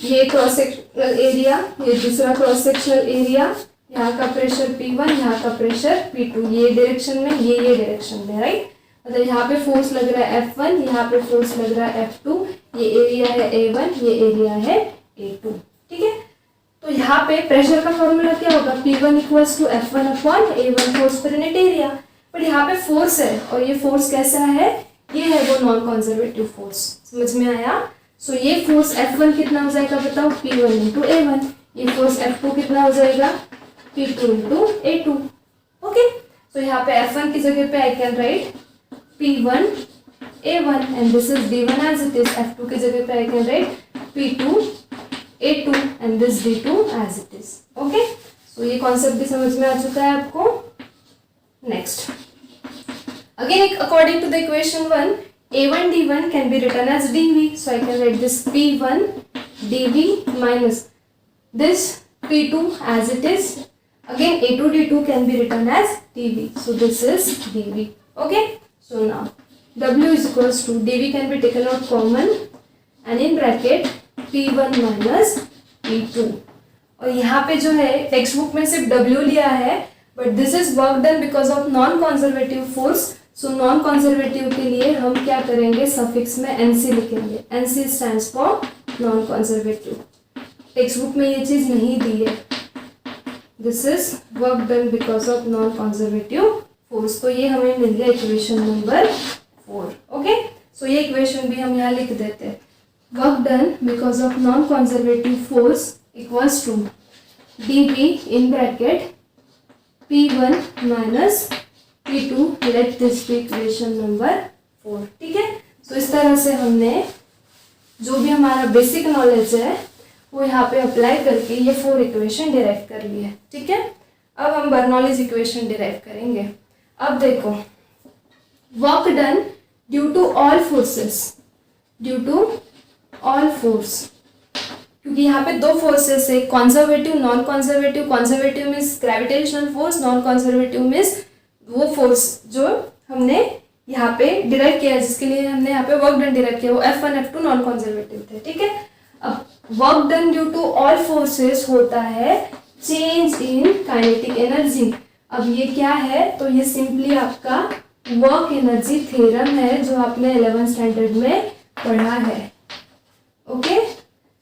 ये क्रॉस सेक्शनल एरिया, ये दूसरा क्रॉस सेक्शनल एरिया, यहाँ का प्रेशर P1, यहाँ का प्रेशर P2, ये डायरेक्शन में, ये डायरेक्शन में, राइट। मतलब यहाँ पे फोर्स लग रहा है F1, यहाँ पे फोर्स लग रहा है F2, ये एरिया है A1, ये एरिया है A2, ठीक है। तो यहाँ पे प्रेशर का फॉर्मूला क्या होगा, P1 equals to F1 upon A1 force per unit area. But यहाँ पे फोर्स है और ये फोर्स कैसा है, ये है वो नॉन कंजर्वेटिव फोर्स, समझ में आया। सो ये फोर्स F1 कितना हो जाएगा बताओ, P1 इंटू A1। ये फोर्स F2 कितना हो जाएगा, P2 into A2, okay. So यहाँ पे F1 की जगह पे आई can right P1 A1 and this is D1 as it is। F2 की जगह पे I can write P2 A2 and this D2 as it is, okay। so ये concept भी समझ में आ चुका है आपको। Next again according to the equation 1, A1 D1 can be written as dV, so I can write this P1 dV minus this P2 as it is, again A2 D2 can be written as dV, so this is dV, okay। So now W is equals to dV can be taken out common and in bracket P1 minus P2। और यहाँ पे जो है text book में सिर्फ W लिया है, but this is work done because of non conservative force। so non conservative के लिए हम क्या करेंगे, सफिक्स में NC लिखेंगे, NC stands for non conservative। Text book में ये चीज नहीं दी है, this is work done because of non conservative force. तो ये हमें मिल गया इक्वेशन नंबर 4, ओके। सो ये इक्वेशन भी हम यहाँ लिख देते हैं, work done because of non conservative force equals to dV in bracket P1 minus P2, let this be equation number 4, ठीक है। सो इस तरह से हमने जो भी हमारा बेसिक नॉलेज है वो यहाँ पे अप्लाई करके ये 4 इक्वेशन डिराइव कर ली है, ठीक है। अब हम बर्नौलीज इक्वेशन डिराइव करेंगे। अब देखो work done due to all forces, due to all force, क्योंकि यहाँ पे दो फोर्सेस है, conservative non conservative. Conservative means gravitational force, non conservative means वो फोर्स जो हमने यहाँ पे डिराइव किया, जिसके लिए हमने यहाँ पे वर्क डन डिराइव किया, वो F1 F2 नॉन कंजर्वेटिव थे, ठीक है। अब work done due to all forces होता है चेंज इन काइनेटिक एनर्जी। अब ये क्या है, तो ये सिंपली आपका वर्क एनर्जी थ्योरम है जो आपने 11th स्टैंडर्ड में पढ़ा है, okay.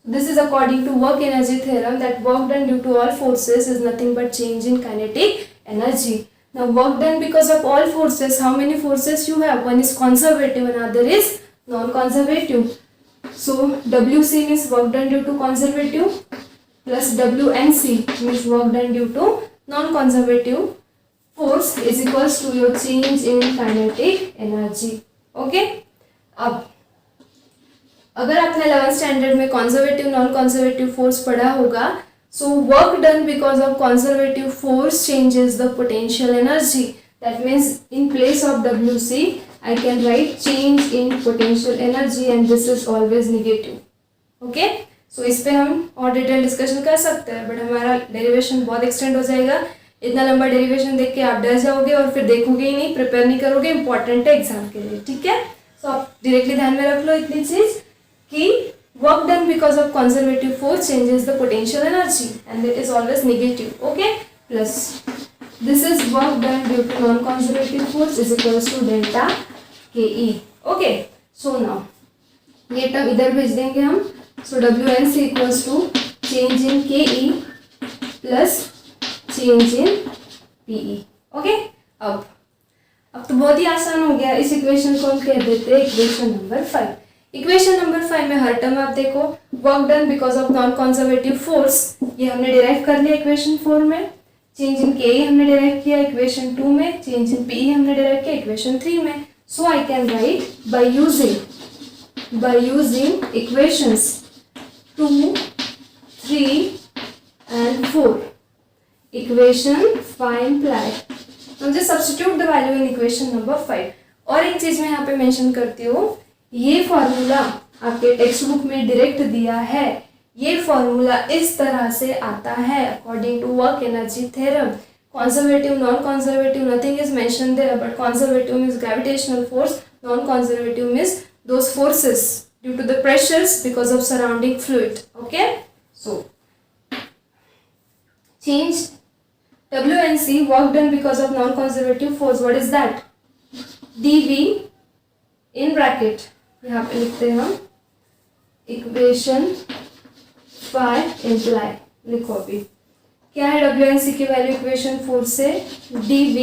This is according to work energy theorem that work done due to all forces is nothing but change in kinetic energy. Now work done because of all forces, how many forces you have, one is conservative and other is non conservative. So WC means work done due to conservative plus WNC means work done due to non-conservative force is equals to your change in kinetic energy, okay। अब अगर आपने 11th standard में conservative non conservative force पढ़ा होगा, सो work done because of conservative force changes the potential energy. That means in place of WC I can write change in potential energy and this is always negative, okay। so इस पे हम और detail discussion कर सकते हैं, but हमारा derivation बहुत extend हो जाएगा, इतना लंबा डेरिवेशन देख के आप डर जाओगे और फिर देखोगे ही नहीं, प्रिपेयर नहीं करोगे, इंपॉर्टेंट है एग्जाम के लिए, ठीक है। सो आप डायरेक्टली ध्यान में रख लो इतनी चीज कि work done because of conservative force changes the potential energy and it is always negative, okay. Plus this is work done due to non conservative force is equals to delta K E, okay. So now ये term इधर भेज देंगे हम। So W N C equals to change in K E plus change in P E, okay. अब तो बहुत ही आसान हो गया। इस इक्वेशन को हम कह देते हैं इक्वेशन नंबर 5। इक्वेशन नंबर 5 में हर टर्म आप देखो work done because of non conservative force, ये हमने डिराइव कर लिया इक्वेशन 4 में। चेंज इन के हमने डिराइव किया इक्वेशन 2 में। चेंज इन पीई हमने डिराइव किया इक्वेशन 3 में। So I can write by using equations 2, 3 and 4 equation 5 imply हम just substitute the value in equation number 5। और एक चीज मैं यहाँ पे मेंशन करती हूँ, ये फॉर्मूला आपके टेक्स्ट बुक में डायरेक्ट दिया है। ये फॉर्मूला इस तरह से आता है according to work energy theorem. Conservative, non conservative, nothing is mention there, but conservative means gravitational force, non conservative means those forces due to the pressures because of surrounding fluid, okay. So change WNC work done because of non-conservative force, what is that? dV in bracket यहाँ पे लिखते हैं हम equation 5 imply, लिखो अभी क्या है WNC की वैल्यू इक्वेशन 4 से, dV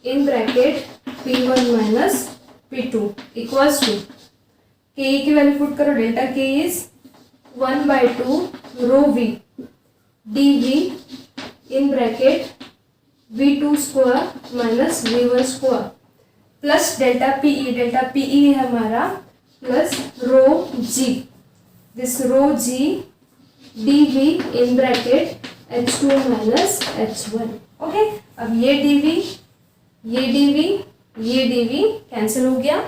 in bracket P1 minus P2 equals to K की वैल्यू पुट करो, delta K is 1/2 rho V dV in bracket V2 square minus V1 square plus delta PE, delta PE है हमारा plus rho G, this rho G dV in bracket H2 minus H1, okay. अब ये dV, ये dV, ये dV cancel हो गया।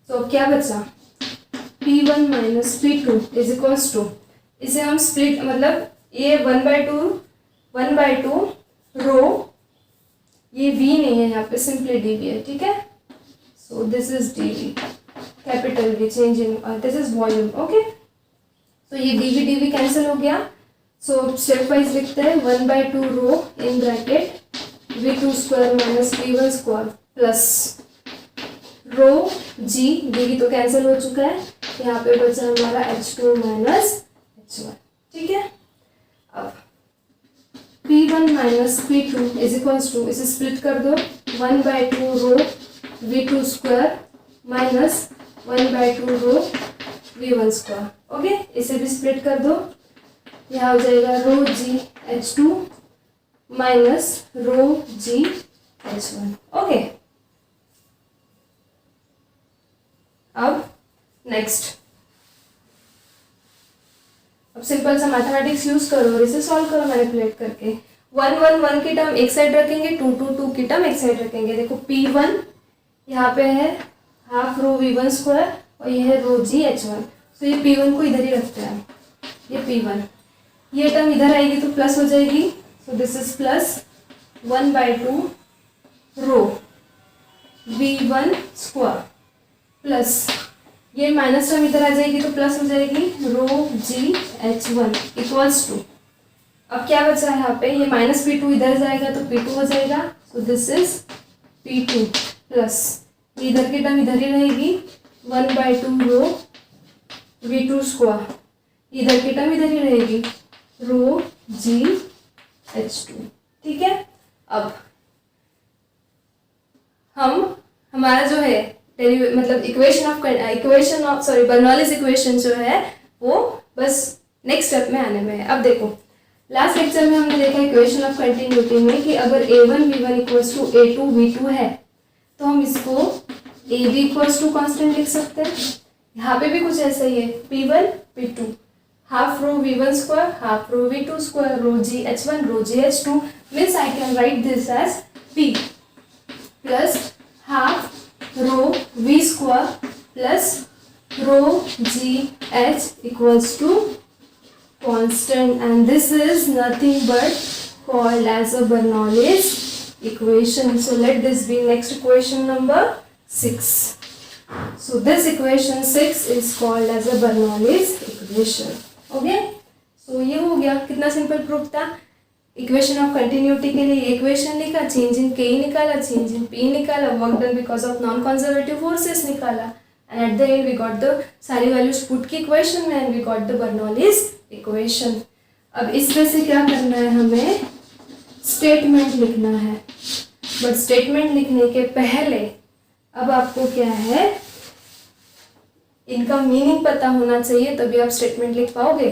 तो अब क्या बचा, P1 minus P2 is equals to, इसे हम स्प्लिट मतलब ये 1/2 रो, ये V नहीं है यहाँ पे, सिंपली dV है, ठीक है। So this is dV capital V, change in, this is volume, okay. So ये dV कैंसिल हो गया। सो स्टेप वाइज लिखते हैं 1/2 rho in bracket V2 square minus V1 square plus rho G, dV तो cancel हो चुका है, यहाँ पे बचा हमारा H2 माइनस H1, ठीक है। अब P1 minus P2 is equals to, इसे स्प्लिट कर दो 1/2 rho V2 square minus 1/2 rho V1 square, okay. इसे भी स्प्लिट कर दो, यहाँ हो जाएगा rho G H2 minus rho G H1, okay. अब नेक्स्ट, अब सिंपल सा मैथमेटिक्स यूज करो और इसे सॉल्व करो मैनिपुलेट करके। 1 की टर्म एक साइड रखेंगे, 2 की टर्म एक साइड रखेंगे। देखो P1 यहाँ पे है हाफ रो V1 स्क्वायर और ये है रो G H1, तो ये P1 को इधर ही रखते हैं, ये P1, ये टर्म इधर आएगी तो प्लस हो जाएगी। So this is plus 1/2 rho V1 square plus ये माइनस टर्म इधर आ जाएगी तो प्लस हो जाएगी रो G H1 इक्वल्स टू, अब क्या बचा है यहाँ पे, ये माइनस P2 इधर जाएगा तो P2 हो जाएगा। सो दिस इज P2 प्लस इधर की टर्म इधर ही रहेगी 1/2 रो V2 स्क्वायर, इधर की टर्म इधर ही रहेगी रो G H2, ठीक है। अब हम हमारा जो है मतलब बर्नौलीज इक्वेशन जो है वो बस नेक्स्ट स्टेप में आने में है। अब देखो लास्ट लेक्चर में हमने देखा इक्वेशन ऑफ कंटिन्यूटी में कि अगर A1 V1 equals to A2 V2 है तो हम इसको AB इक्वल्स टू कॉन्स्टेंट लिख सकते हैं। यहाँ पे भी कुछ ऐसा ही है, P1 P2 half rho V1 square half rho V2 square rho G H1 rho G H2 means I can write this as P plus half rho V square plus rho G H equals to constant, and this is nothing but called as a Bernoulli's equation. So let this be next equation number 6. So this equation 6 is called as a Bernoulli's equation. Okay? So ये हो गया, कितना simple proof था. Equation of continuity के लिए equation लिखा, change in K निकाला, change in P निकाला, work done because of non conservative forces निकाला, and at the end we got the सारी वैल्यूज पुट की इक्वेशन में and we got the Bernoulli's equation. अब इसमें से क्या करना है, हमें स्टेटमेंट लिखना है. बट स्टेटमेंट लिखने के पहले अब आपको क्या है, इनका मीनिंग पता होना चाहिए, तभी आप स्टेटमेंट लिख पाओगे.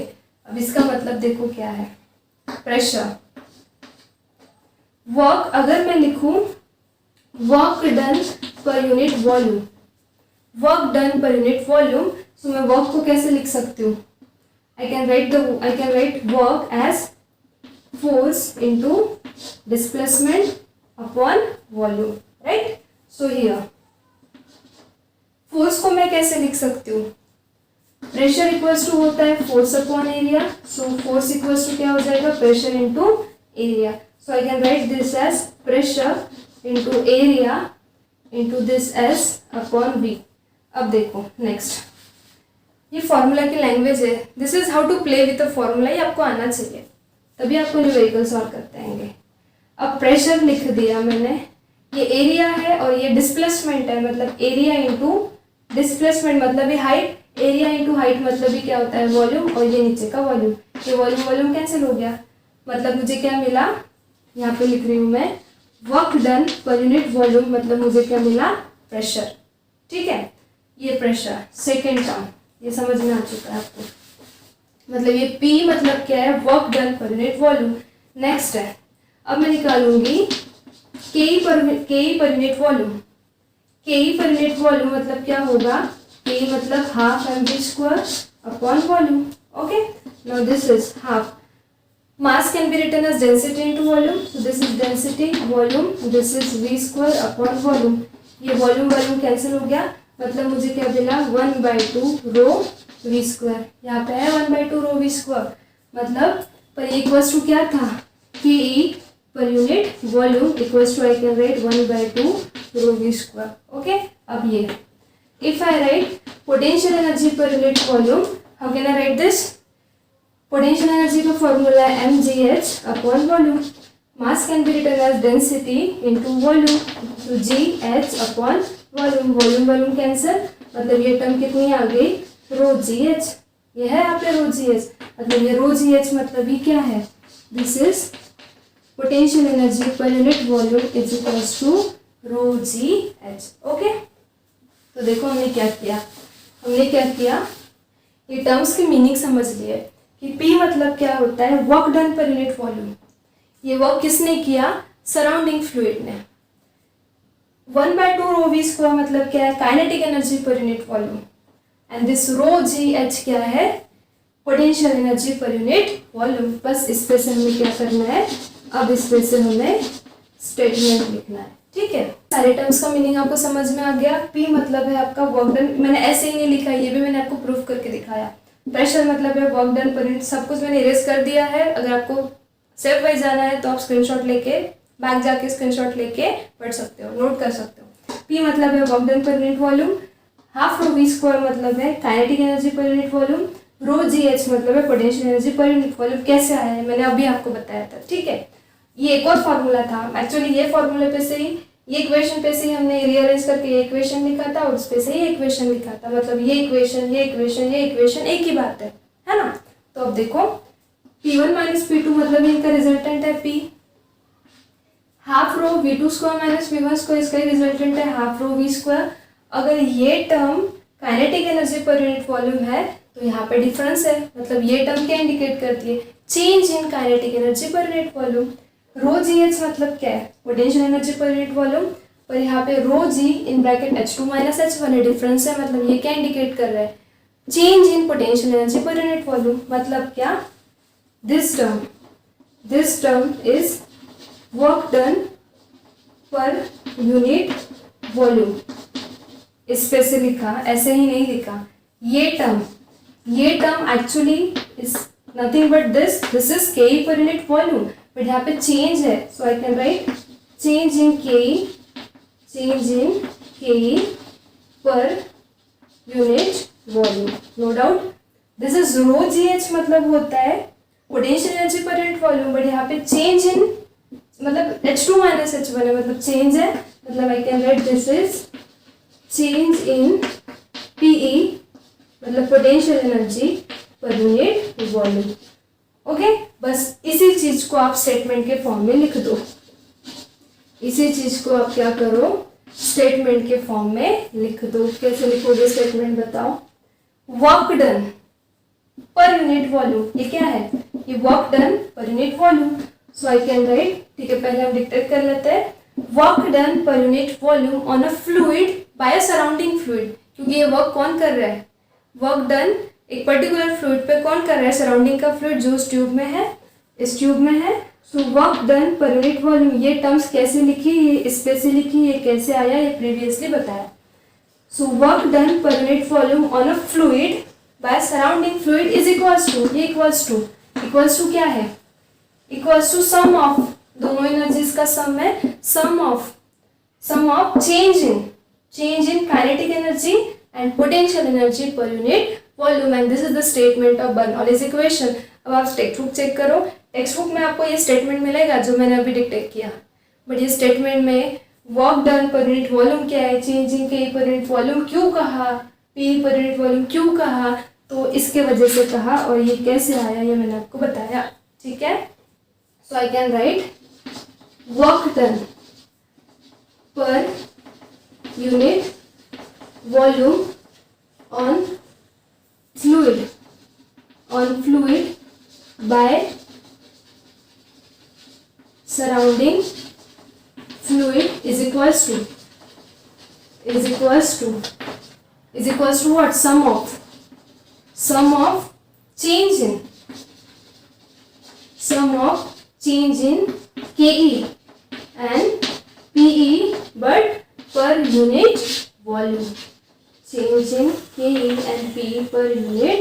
अब इसका मतलब देखो क्या है. प्रेशर, वर्क, अगर मैं लिखूं work done per unit volume, work done per unit volume, so मैं वर्क को कैसे लिख सकती हूँ. I can write work as force into displacement upon volume, right? So here force को मैं कैसे लिख सकती हूँ. प्रेशर इक्वल्स टू होता है force upon area, so force equals to क्या हो जाएगा, pressure into area. So I can write this as pressure into area into this as upon V. अब देखो नेक्स्ट, ये फॉर्मूला की लैंग्वेज है. This is how to play with the formula. ये आपको आना चाहिए, तभी आपको न्यूमेरिकल सॉल्व करते आएंगे. अब प्रेशर लिख दिया मैंने, ये एरिया है और ये डिस्प्लेसमेंट है, मतलब एरिया इंटू डिस्प्लेसमेंट मतलब ये हाइट, एरिया इंटू हाइट मतलब ये क्या होता है, वॉल्यूम, और ये नीचे का वॉल्यूम. ये वॉल्यूम वॉल्यूम कैंसिल हो गया, मतलब मुझे क्या मिला, यहाँ पे लिख रही हूँ मैं work done per unit volume, मतलब मुझे क्या मिला, प्रेशर. ठीक है, ये प्रेशर सेकेंड टर्म, ये समझ में आ चुका है आपको. मतलब ये P मतलब क्या है, work done per unit volume. Next है, अब मैं निकालूंगी के पर यूनिट वॉल्यूम. के पर यूनिट वॉल्यूम मतलब क्या होगा, के मतलब half mv square upon volume. Okay, now this is half. Mass can be written as density into volume, so this is density volume, this is v square upon volume. ये volume volume cancel हो गया, मतलब मुझे क्या मिला, 1/2 rho v square. यहाँ पे है 1/2 रो वी स्क्वायर, मतलब पर इक्वल्स टू क्या था, K E per unit volume equals to I can write 1/2 rho v square. Okay, अब ये if I write potential energy per unit volume, how can I write this. Potential energy का formula है mgh upon volume. Mass can be written as density into volume, तो gh upon volume. Volume volume cancel, मतलब ये term कितनी आ गई, रो G H. ये है यहाँ पे रो जी एच, मतलब ये रो जी एच मतलब ये क्या है, this is potential energy per unit volume is equals to rho G H. Okay, तो देखो हमने क्या किया, ये टर्म्स की मीनिंग समझ लिए कि P मतलब क्या होता है, work done per unit volume. ये वर्क किसने किया, सराउंडिंग फ्लूइड ने. 1/2 रो वी स्क्वायर मतलब क्या है, kinetic energy per unit volume. And this rho G H क्या है, potential energy per unit volume. बस इस पे से हमें क्या करना है, अब इस पे से हमें स्टेटमेंट लिखना है. ठीक है, सारे टर्म्स का मीनिंग आपको समझ में आ गया. P मतलब है आपका वर्क डन, मैंने ऐसे ही नहीं लिखा, ये भी मैंने आपको प्रूफ करके दिखाया. प्रेशर मतलब है वर्क डन पर यूनिट, सब कुछ मैंने इरेज कर दिया है. अगर आपको स्टेप वाइज जाना है तो आप स्क्रीनशॉट लेके बैक जाके स्क्रीनशॉट लेके पढ़ सकते हो, नोट कर सकते हो. P मतलब है work done per unit volume, half rho v square मतलब है kinetic energy per unit volume, rho G H मतलब है potential energy per unit volume. कैसे आया है मैंने अभी आपको बताया था. ठीक है, ये एक और फॉर्मूला था, एक्चुअली ये फॉर्मूले पे से ही, ये इक्वेशन पे से ही हमने रीअरेंज करके ये इक्वेशन लिखा था और उस पे से ही इक्वेशन लिखा था. मतलब ये इक्वेशन एक ही बात है ना. तो अब देखो P1 माइनस P2 मतलब इनका रिजल्टेंट है P. Half rho V2 square minus V1 square, इसका रिजल्टेंट है हाफ रो V स्क्वायर. अगर ये term kinetic energy per unit volume है तो यहाँ पे डिफरेंस है, मतलब ये टर्म क्या इंडिकेट करती है, change in kinetic energy per unit volume. Rho G H मतलब क्या है, potential energy per unit volume, पर यहाँ पे रो जी in bracket H2 minus H1 है, डिफरेंस है, मतलब ये क्या इंडिकेट कर रहा है, change in potential energy per unit volume. मतलब क्या, this term is work done per unit volume. इस पे से लिखा, ऐसे ही नहीं लिखा. ये term actually is nothing but this is K per unit volume. But यहाँ पे चेंज है, so I can write change in K per unit volume. No doubt this is rho G H, मतलब होता है potential energy per unit volume. But यहाँ पे change in मतलब H2 minus H1 है, मतलब चेंज है, मतलब आई can write this is change in PE, मतलब potential energy per unit volume. Okay, बस इसी चीज को आप स्टेटमेंट के फॉर्म में लिख दो. इसी चीज को आप क्या करो, स्टेटमेंट के फॉर्म में लिख दो. कैसे लिखोगे स्टेटमेंट बताओ. Work done per unit volume, ये क्या है, ये work done per unit volume. So I can write, ठीक है, पहले हम डिक्टेट कर लेते हैं. Work done per unit volume on a fluid by a surrounding fluid, क्योंकि ये वर्क कौन कर रहा है, वर्क डन एक पर्टिकुलर फ्लूइड पे कौन कर रहा है, सराउंडिंग का फ्लूइड जो इस ट्यूब में है, इस ट्यूब में है. सो work done per unit volume, ये टर्म्स कैसे लिखी, ये इस पे से लिखी, ये कैसे आया, ये प्रीवियसली बताया. So work done per unit volume on a fluid by surrounding fluid is equals to, ये इक्वल्स टू क्या है, इक्वल्स टू सम ऑफ, दोनों एनर्जीज का सम है, sum of change in kinetic energy and potential energy per unit volume. And this is the statement of Bernoulli's equation. अब आप text book check करो, text book में आपको ये statement मिलेगा जो मैंने अभी डिक्टेट किया, बट ये स्टेटमेंट में work done per unit volume क्या है, change in K per unit volume क्यों कहा, पी पर यूनिट वॉल्यूम क्यों कहा, तो इसके वजह से कहा, और ये कैसे आया ये मैंने आपको बताया. ठीक है, so I can write work done per unit volume on fluid by surrounding fluid is equals to what, sum of change in KE and PE but per unit volume. Change in KE and PE per unit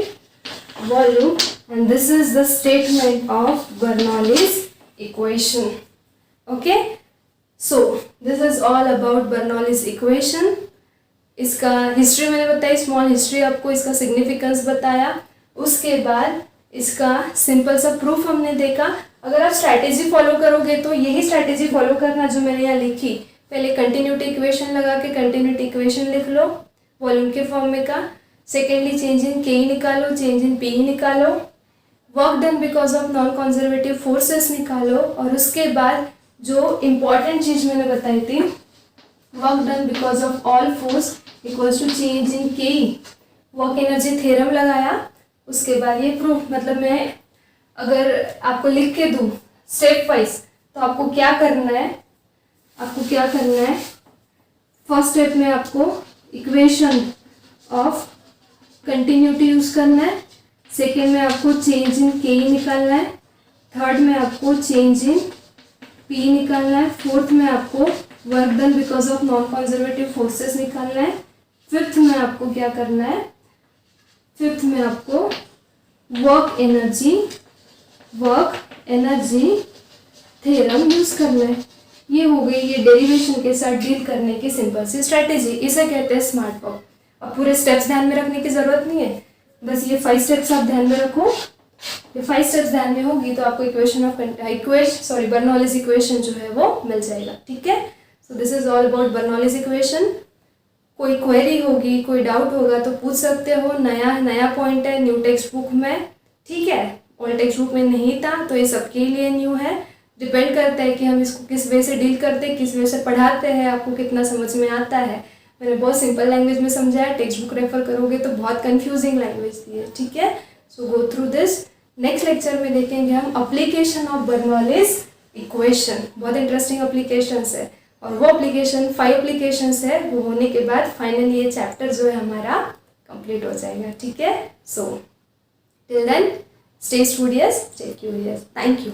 volume, and this is the statement of Bernoulli's equation. Okay, so this is all about Bernoulli's equation. इसका history मैंने बताई, small history आपको, इसका significance बताया, उसके बाद इसका simple सा प्रूफ हमने देखा. अगर आप स्ट्रैटेजी फॉलो करोगे तो यही स्ट्रैटेजी फॉलो करना जो मैंने यहाँ लिखी, पहले कंटिन्यूटी इक्वेशन लगा के कंटिन्यूटी इक्वेशन लिख लो वॉल्यूम के फॉर्म में का. सेकेंडली चेंज इन के निकालो, चेंज इन पी निकालो, work done because of non conservative forces निकालो, और उसके बाद जो इम्पॉर्टेंट चीज़ मैंने बताई थी, work done because of all force equals to change in K, work energy theorem लगाया. उसके बाद ये प्रूफ, मतलब मैं अगर आपको लिख के दूँ स्टेप वाइज तो आपको क्या करना है, फर्स्ट स्टेप में आपको इक्वेशन ऑफ कंटिन्यूटी यूज करना है, सेकेंड में आपको चेंज इन के निकालना है, थर्ड में आपको चेंज इन पी निकालना है, फोर्थ में आपको work done because of non conservative forces निकालना है, फिफ्थ में आपको क्या करना है, फिफ्थ में आपको वर्क एनर्जी थ्योरम यूज करना है. ये हो गई ये डेरिवेशन के साथ डील करने की सिंपल सी स्ट्रैटेजी, इसे कहते हैं स्मार्ट वर्क. अब पूरे स्टेप्स ध्यान में रखने की जरूरत नहीं है, बस ये 5 स्टेप्स आप ध्यान में रखो. ये 5 स्टेप्स ध्यान में होगी तो आपको बर्नौलीज इक्वेशन जो है वो मिल जाएगा. ठीक है, so this is all about Bernoulli's equation. कोई क्वेरी होगी, कोई डाउट होगा तो पूछ सकते हो. नया पॉइंट है न्यू टेक्स्ट बुक में. ठीक है, ओल्ड टेक्स्ट बुक में नहीं था तो ये सबके लिए न्यू है. डिपेंड करता है कि हम इसको किस वे से डील करते हैं, किस वे से पढ़ाते हैं, आपको कितना समझ में आता है. मैंने बहुत सिंपल लैंग्वेज में समझाया, टेक्स्ट बुक रेफर करोगे तो बहुत कंफ्यूजिंग लैंग्वेज दी है. ठीक है, so go through this. Next lecture में देखेंगे हम अप्लीकेशन ऑफ बर्नौलीज इक्वेशन. बहुत इंटरेस्टिंग अप्लीकेशंस है, और वो अप्लीकेशन 5 अप्लीकेशंस है. वो होने के बाद फाइनली ये चैप्टर जो है हमारा कंप्लीट हो जाएगा. ठीक है, so till then stay studious, stay curious. Thank you.